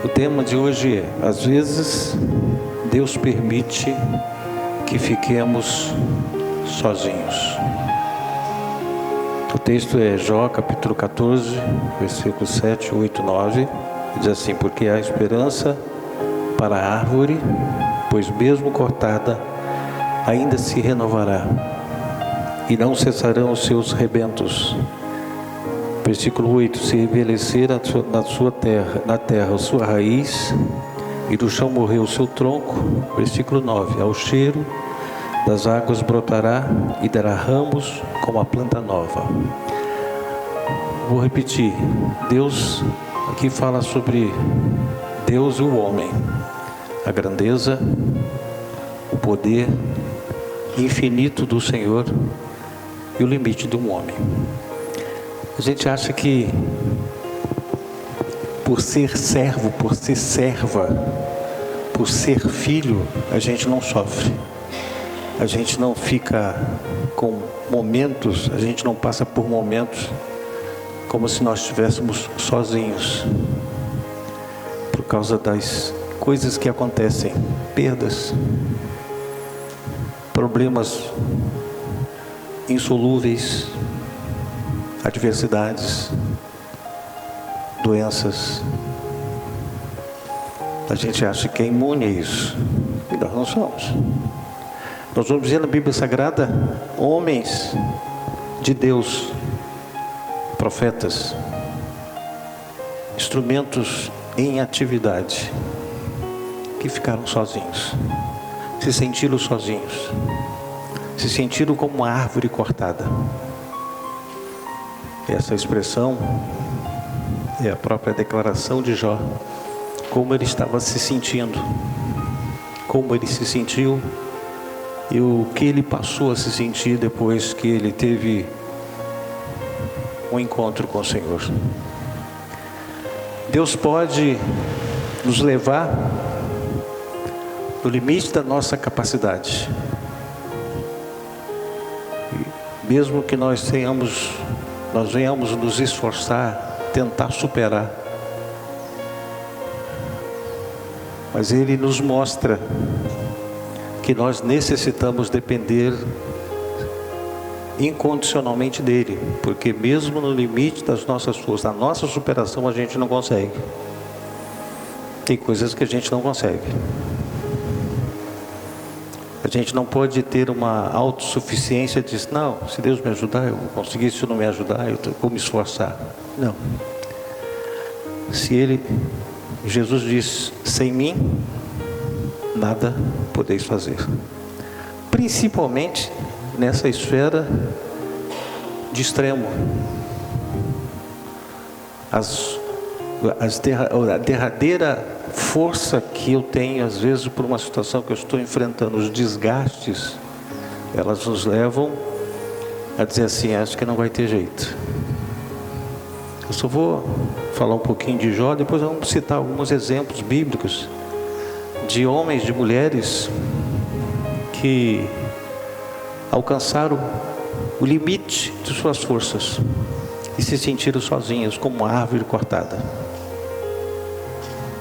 O tema de hoje é: às vezes Deus permite que fiquemos sozinhos. O texto é Jó capítulo 14, versículos 7, 8, 9. Diz assim: porque há esperança para a árvore, pois mesmo cortada ainda se renovará, e não cessarão os seus rebentos. Versículo 8: se envelhecer na terra a sua raiz, e do chão morrer o seu tronco. Versículo 9: ao cheiro das águas brotará e dará ramos como a planta nova. Vou repetir. Deus aqui fala sobre Deus e o homem, a grandeza, o poder infinito do Senhor e o limite de um homem. A gente acha que por ser servo, por ser serva, por ser filho, a gente não sofre. A gente não fica com momentos, a gente não passa por momentos como se nós estivéssemos sozinhos, por causa das coisas que acontecem, perdas, problemas insolúveis, adversidades, doenças. A gente acha que é imune a isso, e nós não somos. Nós vamos ver na Bíblia Sagrada homens de Deus, profetas, instrumentos em atividade, que ficaram sozinhos, se sentiram sozinhos, se sentiram como uma árvore cortada. Essa expressão é a própria declaração de Jó, como ele estava se sentindo, como ele se sentiu e o que ele passou a se sentir depois que ele teve um encontro com o Senhor. Deus pode nos levar no limite da nossa capacidade, mesmo que nós venhamos nos esforçar, tentar superar, mas Ele nos mostra que nós necessitamos depender incondicionalmente dEle, porque mesmo no limite das nossas forças, da nossa superação, a gente não consegue. Tem coisas que a gente não consegue. A gente não pode ter uma autossuficiência de dizer, não, se Deus me ajudar, eu vou conseguir, se não me ajudar, eu vou me esforçar. Não. Jesus diz, sem mim, nada podeis fazer. Principalmente nessa esfera de extremo. A derradeira força que eu tenho, às vezes, por uma situação que eu estou enfrentando, os desgastes, elas nos levam a dizer assim, acho que não vai ter jeito. Eu só vou falar um pouquinho de Jó, depois vamos citar alguns exemplos bíblicos de homens, de mulheres que alcançaram o limite de suas forças e se sentiram sozinhos, como uma árvore cortada.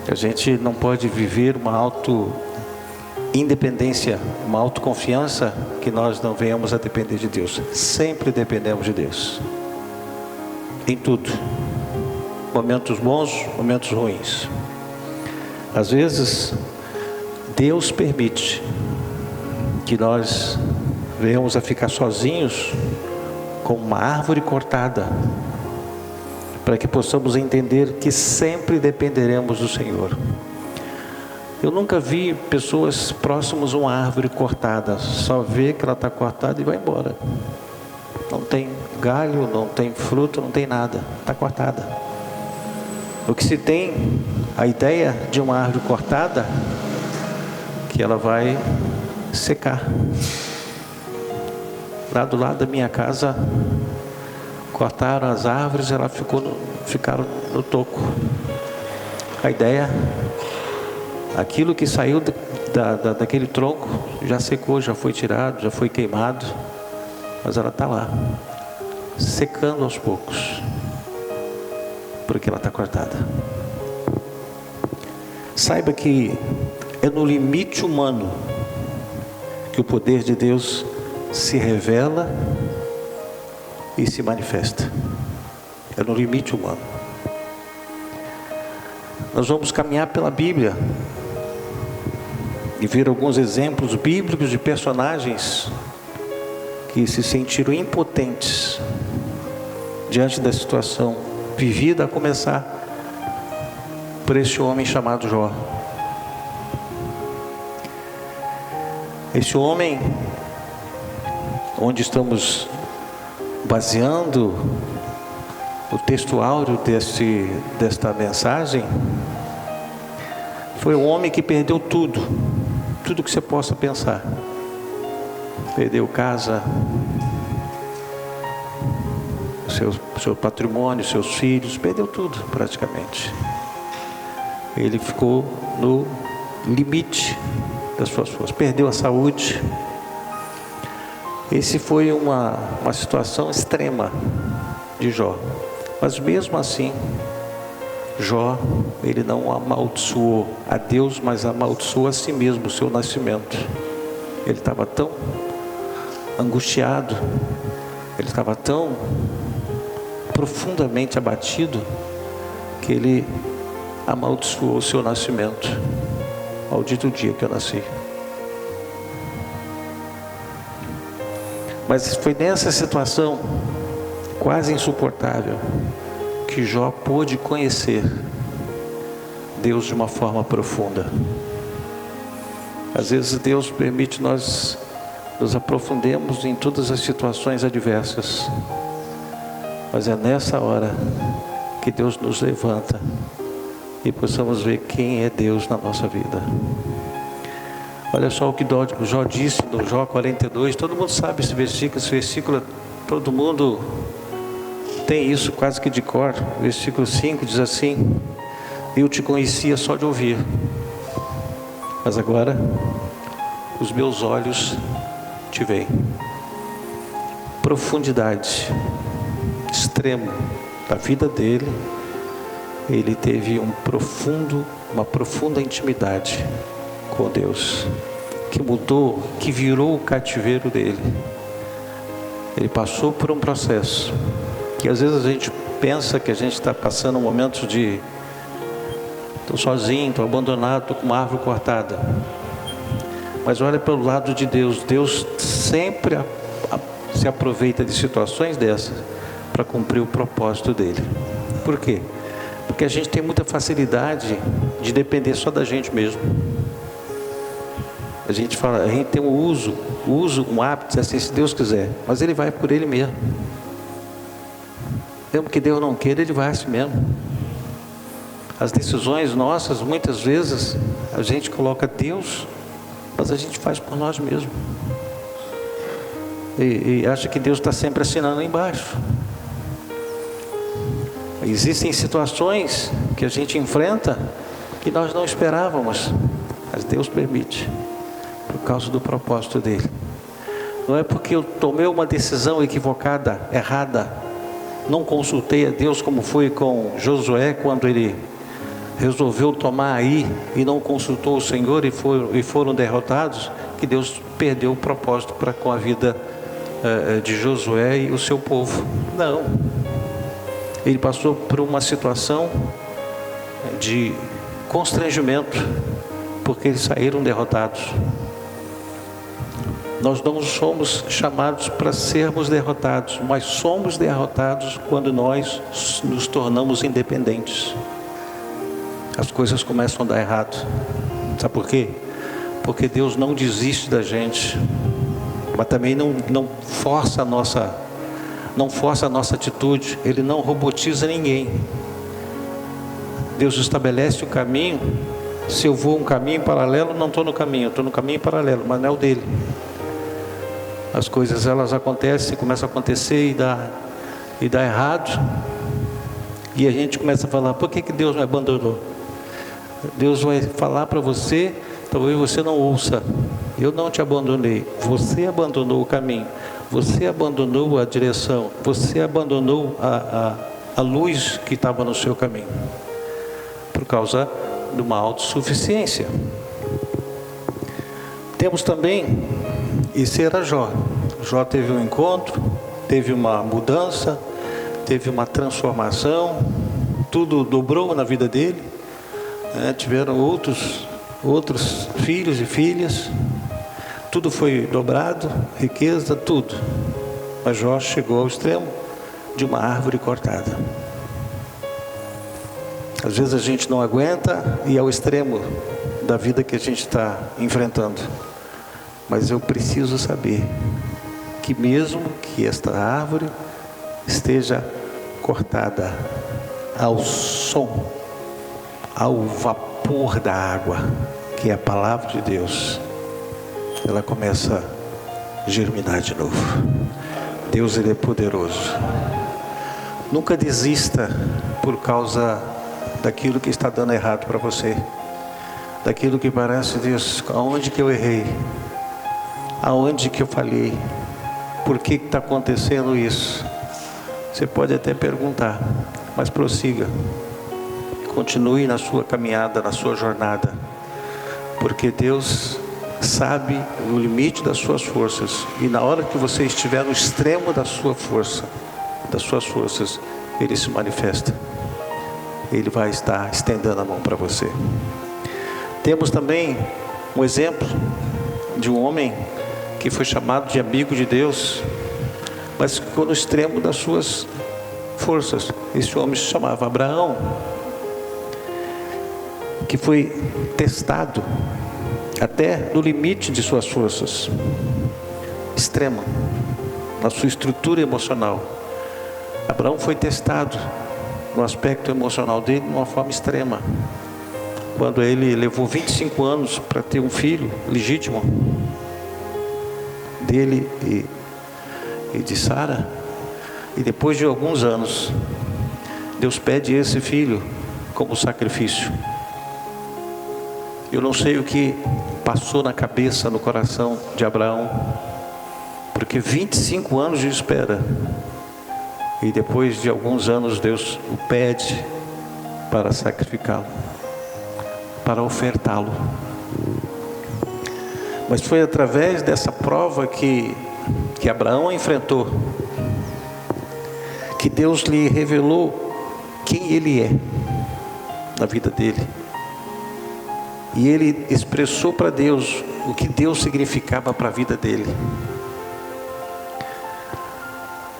A gente não pode viver uma auto-independência, uma autoconfiança que nós não venhamos a depender de Deus. Sempre dependemos de Deus, em tudo, momentos bons, momentos ruins. Às vezes Deus permite que nós venhamos a ficar sozinhos, como uma árvore cortada, para que possamos entender que sempre dependeremos do Senhor. Eu nunca vi pessoas próximas a uma árvore cortada, só vê que ela está cortada e vai embora. Não tem galho, não tem fruto, não tem nada, está cortada. O que se tem, a ideia de uma árvore cortada, que ela vai secar. Lá do lado da minha casa, cortaram as árvores, elas ficaram no toco. A ideia, aquilo que saiu daquele tronco, já secou, já foi tirado, já foi queimado, mas ela está lá, secando aos poucos, porque ela está cortada. Saiba que é no limite humano que o poder de Deus se revela e se manifesta. É no limite humano. Nós vamos caminhar pela Bíblia e ver alguns exemplos bíblicos de personagens que se sentiram impotentes diante da situação vivida, a começar por esse homem chamado Jó. Esse homem, onde estamos baseando o texto áureo desta mensagem, foi um homem que perdeu tudo que você possa pensar. Perdeu casa, seu patrimônio, seus filhos, perdeu tudo praticamente. Ele ficou no limite das suas forças, perdeu a saúde. Esse foi uma situação extrema de Jó. Mas mesmo assim, Jó, ele não amaldiçoou a Deus, mas amaldiçoou a si mesmo, o seu nascimento. Ele estava tão angustiado, ele estava tão profundamente abatido, que ele amaldiçoou o seu nascimento. Maldito o dia que eu nasci. Mas foi nessa situação quase insuportável que Jó pôde conhecer Deus de uma forma profunda. Às vezes Deus permite nós nos aprofundemos em todas as situações adversas, mas é nessa hora que Deus nos levanta e possamos ver quem é Deus na nossa vida. Olha só o que Jó disse no Jó 42. Todo mundo sabe esse versículo todo mundo tem isso quase que de cor. Versículo 5 diz assim: eu te conhecia só de ouvir, mas agora os meus olhos te veem. Profundidade, extremo da vida dele. Ele teve uma profunda intimidade com Deus, que mudou, que virou o cativeiro dele. Ele passou por um processo que às vezes a gente pensa que a gente está passando momentos de estou sozinho, estou abandonado, estou com uma árvore cortada. Mas olha pelo lado de Deus. Deus sempre se aproveita de situações dessas para cumprir o propósito dele. Por quê? Porque a gente tem muita facilidade de depender só da gente mesmo. A gente tem um hábito, assim, se Deus quiser, mas ele vai por ele mesmo. Mesmo que Deus não queira, ele vai assim mesmo. As decisões nossas, muitas vezes, a gente coloca Deus, mas a gente faz por nós mesmos. E acha que Deus está sempre assinando embaixo. Existem situações que a gente enfrenta que nós não esperávamos, mas Deus permite, por causa do propósito dele. Não é porque eu tomei uma decisão equivocada, errada, não consultei a Deus, como foi com Josué, quando ele resolveu tomar Ai e não consultou o Senhor e foram derrotados, que Deus perdeu o propósito com a vida de Josué e o seu povo. Não. Ele passou por uma situação de constrangimento, porque eles saíram derrotados. Nós não somos chamados para sermos derrotados, mas somos derrotados quando nós nos tornamos independentes. As coisas começam a dar errado. Sabe por quê? Porque Deus não desiste da gente, mas também não força a nossa atitude. Ele não robotiza ninguém. Deus estabelece o caminho. Se eu vou um caminho paralelo, não estou no caminho, estou no caminho paralelo, mas não é o dele. As coisas elas acontecem, começam a acontecer e dá errado, e a gente começa a falar: por que Deus me abandonou? Deus vai falar para você, talvez você não ouça: eu não te abandonei, você abandonou o caminho, você abandonou a direção, você abandonou a luz que estava no seu caminho, por causa de uma autossuficiência. Temos também, isso era Jó. Jó teve um encontro, teve uma mudança, teve uma transformação, tudo dobrou na vida dele, tiveram outros filhos e filhas, tudo foi dobrado, riqueza, tudo. Mas Jó chegou ao extremo de uma árvore cortada. Às vezes a gente não aguenta e é o extremo da vida que a gente está enfrentando. Mas eu preciso saber que mesmo que esta árvore esteja cortada ao som, ao vapor da água, que é a palavra de Deus, ela começa a germinar de novo. Deus, Ele é poderoso. Nunca desista por causa daquilo que está dando errado para você, daquilo que parece, Deus, aonde que eu errei, aonde que eu falhei, por que está acontecendo isso? Você pode até perguntar, mas prossiga, continue na sua caminhada, na sua jornada, porque Deus sabe o limite das suas forças, e na hora que você estiver no extremo da sua força, das suas forças, Ele se manifesta. Ele vai estar estendendo a mão para você. Temos também um exemplo de um homem que foi chamado de amigo de Deus, mas ficou no extremo das suas forças. Esse homem se chamava Abraão, que foi testado até no limite de suas forças, extrema, na sua estrutura emocional. Abraão foi testado no aspecto emocional dele de uma forma extrema, quando ele levou 25 anos para ter um filho legítimo dele e de Sara, e depois de alguns anos Deus pede esse filho como sacrifício. Eu não sei o que passou na cabeça, no coração de Abraão, porque 25 anos de espera, e depois de alguns anos Deus o pede para sacrificá-lo, para ofertá-lo. Mas foi através dessa prova que Abraão enfrentou, que Deus lhe revelou quem ele é na vida dele. E ele expressou para Deus o que Deus significava para a vida dele.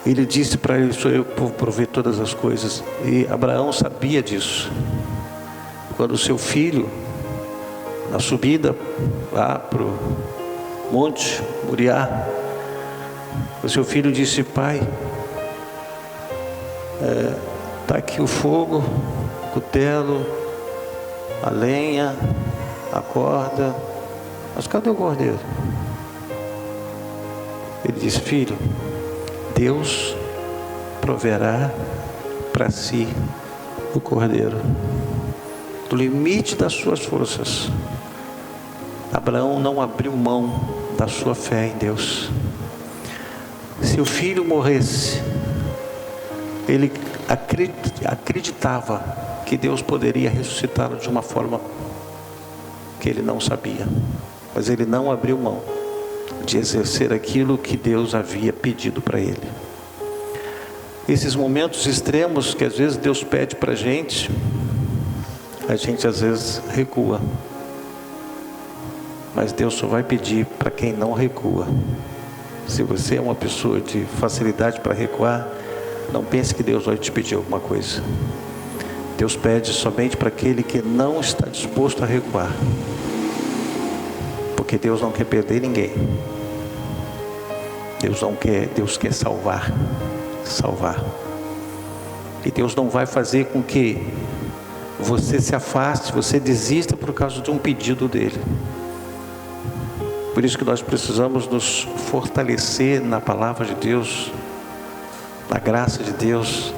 Ele disse para ele: sou eu que vou prover todas as coisas. E Abraão sabia disso. Quando o seu filho, na subida lá para o monte Moriá, o seu filho disse: pai, está aqui o fogo, o cutelo, a lenha, a corda, mas cadê o cordeiro? Ele disse: filho, Deus proverá para si o cordeiro. Do limite das suas forças, Abraão não abriu mão da sua fé em Deus. Se o filho morresse, ele acreditava que Deus poderia ressuscitá-lo de uma forma que ele não sabia, mas ele não abriu mão de exercer aquilo que Deus havia pedido para ele. Esses momentos extremos que às vezes Deus pede para a gente às vezes recua, mas Deus só vai pedir para quem não recua. Se você é uma pessoa de facilidade para recuar, não pense que Deus vai te pedir alguma coisa. Deus pede somente para aquele que não está disposto a recuar, porque Deus não quer perder ninguém. Deus quer salvar. E Deus não vai fazer com que você se afaste, você desista por causa de um pedido dele. Por isso que nós precisamos nos fortalecer na palavra de Deus, na graça de Deus,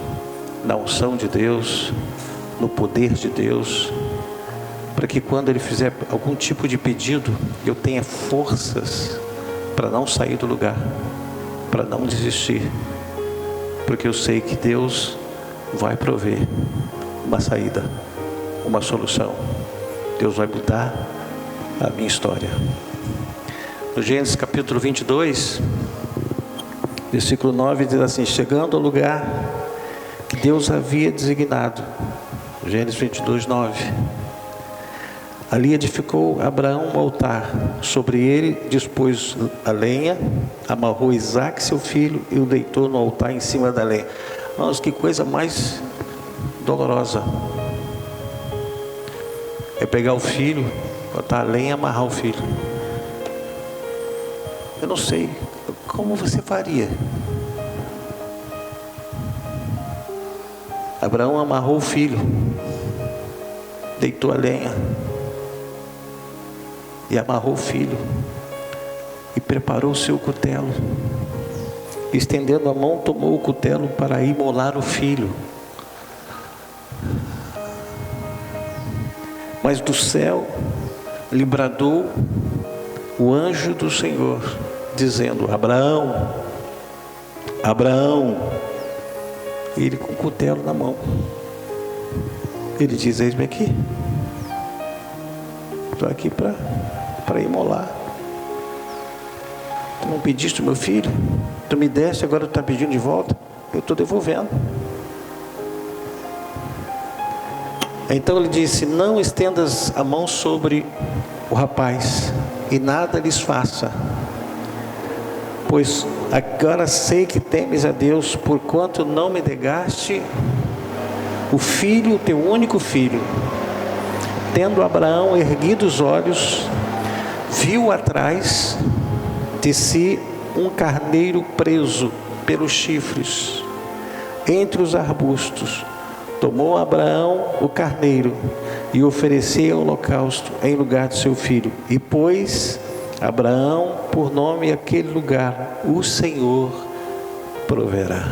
na unção de Deus, no poder de Deus, para que quando Ele fizer algum tipo de pedido, eu tenha forças para não sair do lugar, para não desistir, porque eu sei que Deus vai prover uma saída, uma solução. Deus vai mudar a minha história. No Gênesis capítulo 22, versículo 9 diz assim: chegando ao lugar que Deus havia designado, Gênesis 22, 9, ali edificou Abraão um altar, sobre ele dispôs a lenha, amarrou Isaque seu filho e o deitou no altar em cima da lenha. Nossa, que coisa mais dolorosa é pegar o filho, botar a lenha e amarrar o filho. Eu não sei como você faria. Abraão amarrou o filho, deitou a lenha e amarrou o filho e preparou o seu cutelo. Estendendo a mão, tomou o cutelo para imolar o filho. Mas do céu lhe bradou o anjo do Senhor, dizendo: Abraão, Abraão. E ele com o cutelo na mão, ele diz: eis-me aqui, estou aqui para imolar. Tu não pediste o meu filho? Tu me deste, agora tu está pedindo de volta? Eu estou devolvendo. Então ele disse: não estendas a mão sobre o rapaz e nada lhes faça, pois agora sei que temes a Deus, porquanto não me negaste o filho, o teu único filho. Tendo Abraão erguido os olhos, viu atrás de si um carneiro preso pelos chifres entre os arbustos. Tomou Abraão o carneiro e ofereceu em holocausto em lugar de seu filho. E pôs Abraão por nome aquele lugar: o Senhor proverá.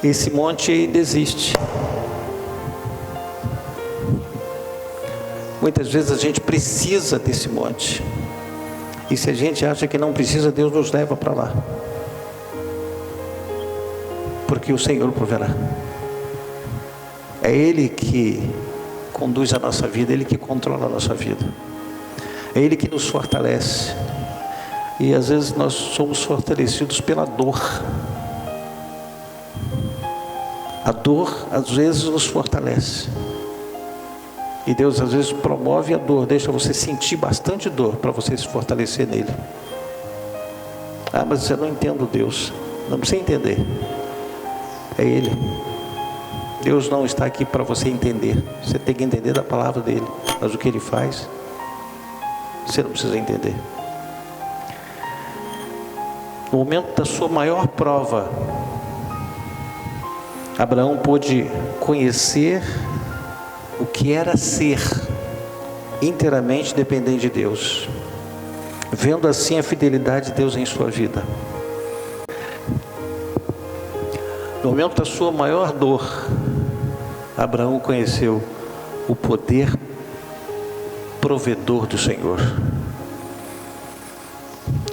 Esse monte ainda existe. Muitas vezes a gente precisa desse monte. E se a gente acha que não precisa, Deus nos leva para lá. Porque o Senhor proverá. É Ele que conduz a nossa vida, Ele que controla a nossa vida. É Ele que nos fortalece. E às vezes nós somos fortalecidos pela dor. A dor às vezes nos fortalece. E Deus às vezes promove a dor, deixa você sentir bastante dor para você se fortalecer nele. Ah, mas eu não entendo Deus. Não precisa entender. É Ele. Deus não está aqui para você entender. Você tem que entender da palavra dele. Mas o que Ele faz, você não precisa entender. No momento da sua maior prova, Abraão pôde conhecer o que era ser inteiramente dependente de Deus, vendo assim a fidelidade de Deus em sua vida. No momento da sua maior dor, Abraão conheceu o poder provedor do Senhor.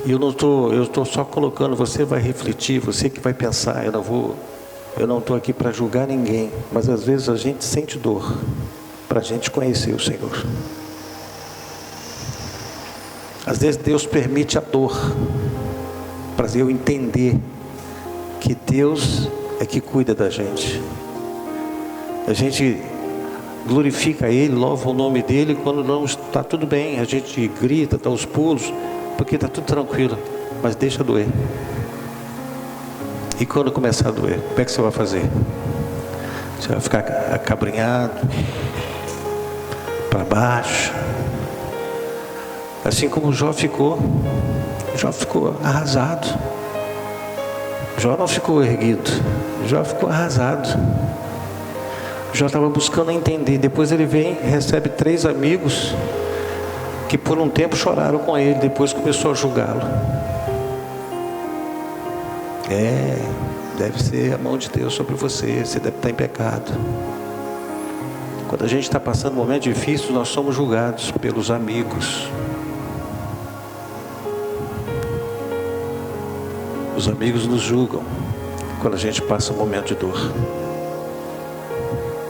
E eu estou só colocando, você vai refletir, você que vai pensar. Eu não estou aqui para julgar ninguém, mas às vezes a gente sente dor para a gente conhecer o Senhor. Às vezes Deus permite a dor para eu entender que Deus é que cuida da gente. A gente glorifica Ele, louva o nome dEle quando não está tudo bem. A gente grita, dá os pulos, porque está tudo tranquilo, mas deixa doer. E quando começar a doer, como é que você vai fazer? Você vai ficar acabrinhado, para baixo, assim como Jó ficou. Jó ficou arrasado. Jó não ficou erguido, Jó ficou arrasado. Jó estava buscando entender. Depois ele vem, recebe 3 amigos que por um tempo choraram com ele, depois começou a julgá-lo. Deve ser a mão de Deus sobre você, você deve estar em pecado. Quando a gente está passando um momento difícil, nós somos julgados pelos amigos. Os amigos nos julgam quando a gente passa um momento de dor.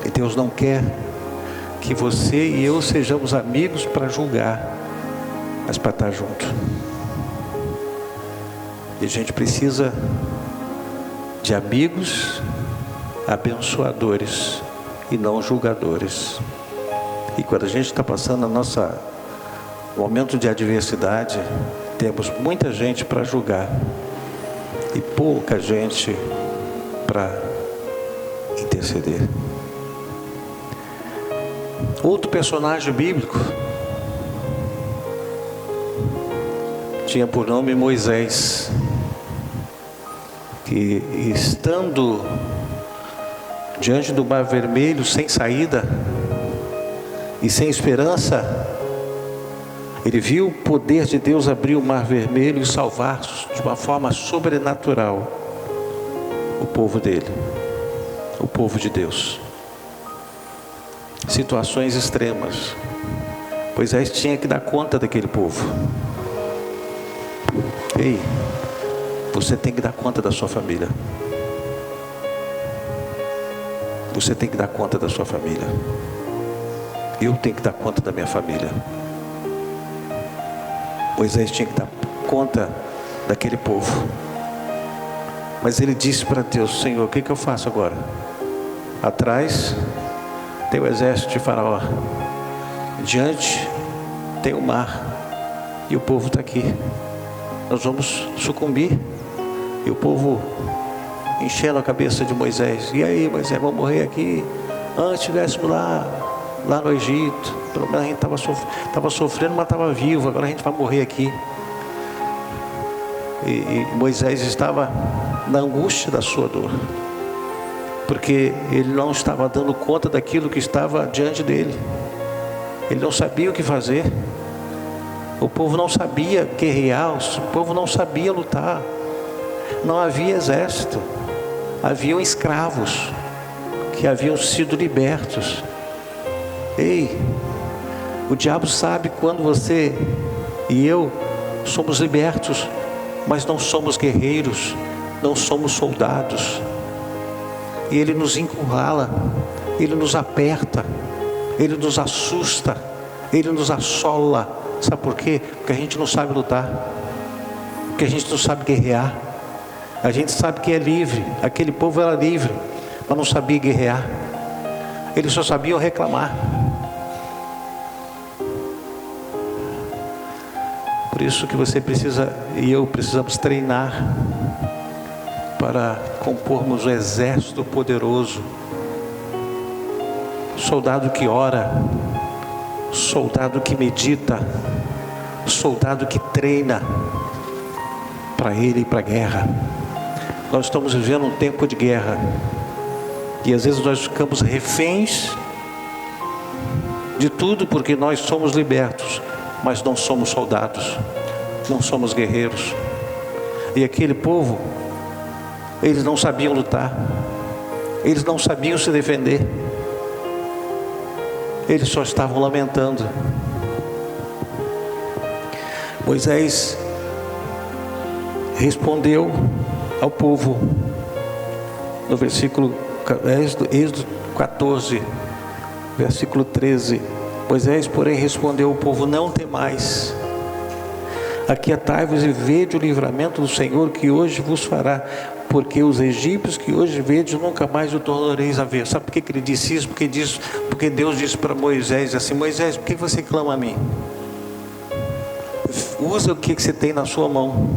E Deus não quer que você e eu sejamos amigos para julgar, mas para estar junto. E a gente precisa de amigos abençoadores e não julgadores. E quando a gente está passando momento de adversidade, temos muita gente para julgar e pouca gente para interceder. Outro personagem bíblico tinha por nome Moisés, que estando diante do Mar Vermelho sem saída e sem esperança, ele viu o poder de Deus abrir o Mar Vermelho e salvar de uma forma sobrenatural o povo dele, o povo de Deus. Situações extremas. Moisés tinha que dar conta daquele povo. Ei, você tem que dar conta da sua família. Você tem que dar conta da sua família. Eu tenho que dar conta da minha família. Moisés tinha que dar conta daquele povo. Mas ele disse para Deus: Senhor, o que eu faço agora? Atrás tem o exército de Faraó, diante tem o mar, e o povo está aqui. Nós vamos sucumbir. E o povo enchendo a cabeça de Moisés: e aí, Moisés, vamos morrer aqui? Antes estivéssemos lá no Egito, pelo menos a gente estava sofrendo, mas estava vivo. Agora a gente vai morrer aqui. E Moisés estava na angústia da sua dor, porque ele não estava dando conta daquilo que estava diante dele. Ele não sabia o que fazer. O povo não sabia guerrear, o povo não sabia lutar. Não havia exército, haviam escravos que haviam sido libertos. Ei, o diabo sabe quando você e eu somos libertos, mas não somos guerreiros, não somos soldados. E ele nos encurrala, ele nos aperta, ele nos assusta, ele nos assola. Sabe por quê? Porque a gente não sabe lutar, porque a gente não sabe guerrear. A gente sabe que é livre. Aquele povo era livre, mas não sabia guerrear. Eles só sabiam reclamar. Por isso que você precisa e eu precisamos treinar para compormos um exército poderoso. Soldado que ora, soldado que medita, soldado que treina para ele e para a guerra. Nós estamos vivendo um tempo de guerra e às vezes nós ficamos reféns de tudo porque nós somos libertos, mas não somos soldados, não somos guerreiros. E aquele povo, eles não sabiam lutar, eles não sabiam se defender, eles só estavam lamentando. Moisés respondeu ao povo no versículo Êxodo 14, versículo 13. Moisés, porém, respondeu ao povo: não temais, aquietai-vos e vede o livramento do Senhor que hoje vos fará, porque os egípcios que hoje vedes nunca mais o tornareis a ver. Sabe por que ele disse isso? Porque Deus disse para Moisés assim: Moisés, por que você clama a mim? Usa o que você tem na sua mão.